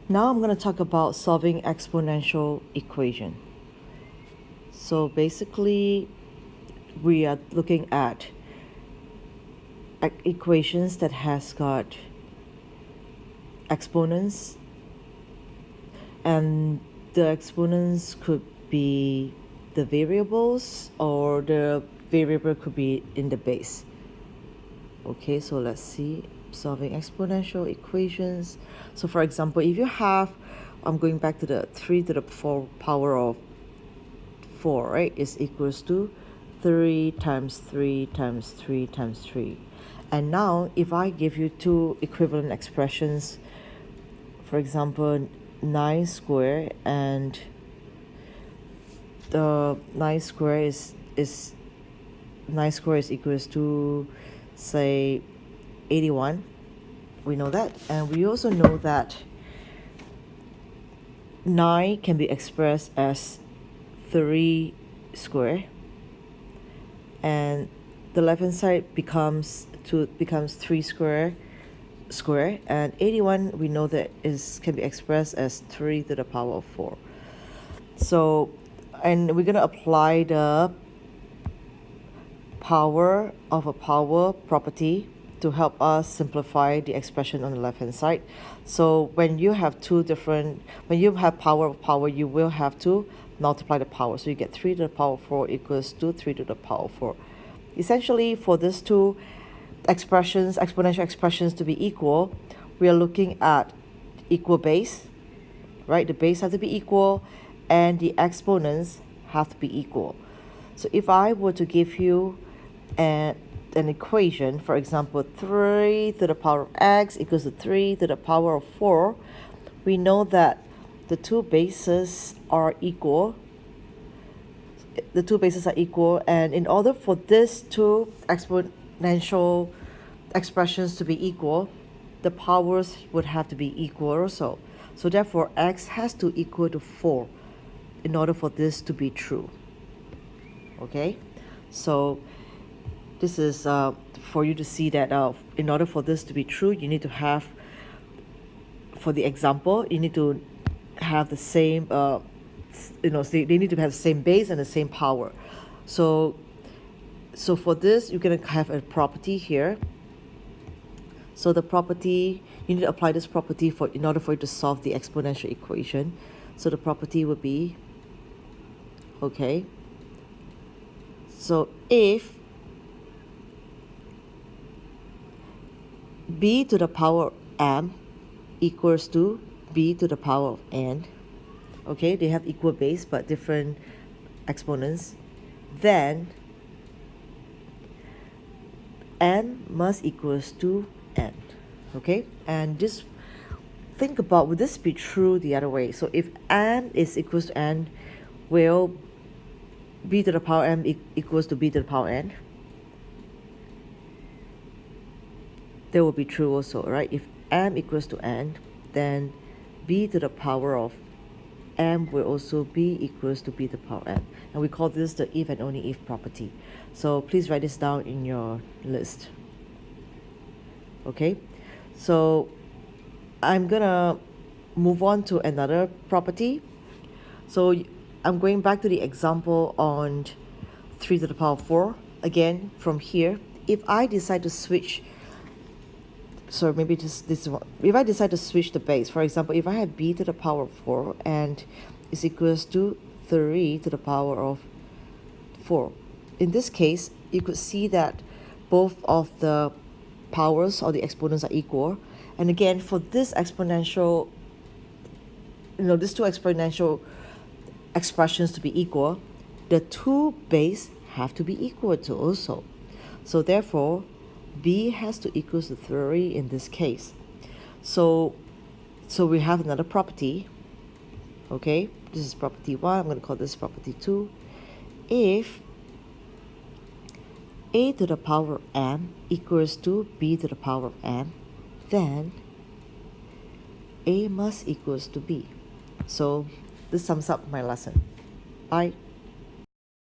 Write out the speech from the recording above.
Now I'm going to talk about solving exponential equation. So basically, we are looking at equations that has got exponents, and the exponents could be the variables, or the variable could be in the base. Okay, so let's see, solving exponential equations. So for example, if you have, I'm going back to the 3 to the 4 power of 4, right, is equals to 3 times 3 times 3 times 3. And now if I give you two equivalent expressions, for example 9 square, and the 9 square is 9 square is equals to, say, 81. We know that, and we also know that 9 can be expressed as 3 square, and the left hand side becomes 3 square, and 81 we know that can be expressed as 3 to the power of 4. So, and we're going to apply the power of a power property to help us simplify the expression on the left hand side. So when you have when you have power of power, you will have to multiply the power. So you get 3 to the power of 4 equals to 3 to the power of 4. Essentially, for these two expressions, exponential expressions, to be equal, we are looking at equal base, right? The base has to be equal, and the exponents have to be equal. So if I were to give you an equation, for example, 3 to the power of x equals to 3 to the power of 4, we know that the two bases are equal. The two bases are equal, and in order for these two exponential expressions to be equal, the powers would have to be equal also. So therefore, x has to equal to 4 in order for this to be true. Okay, so this is for you to see that in order for this to be true, you need to have, for the example, you need to have the same, they need to have the same base and the same power. So for this, you're going to have a property here. So the property, you need to apply this property in order for you to solve the exponential equation. So the property would be, okay, so if b to the power m equals to b to the power of n, okay, they have equal base but different exponents, then n must equals to n. Okay, and just think about, would this be true the other way? So if n is equals to n, will b to the power m equals to b to the power n? That will be true also, right? If m equals to n, then b to the power of m will also be equals to b to the power n. And we call this the if and only if property. So please write this down in your list. Okay, so I'm gonna move on to another property. So I'm going back to the example on 3 to the power of 4. Again, from here, if I decide to switch, so maybe this is what, if I decide to switch the base, for example, if I have b to the power of 4 and is equals to 3 to the power of 4, in this case, you could see that both of the powers or the exponents are equal. And again, for this exponential, these two exponential expressions to be equal, the two base have to be equal to also. So therefore, b has to equal to 3 in this case. So we have another property. Okay, this is property 1. I'm going to call this property 2. If a to the power m equals to b to the power of m, then a must equals to b. So this sums up my lesson. Bye.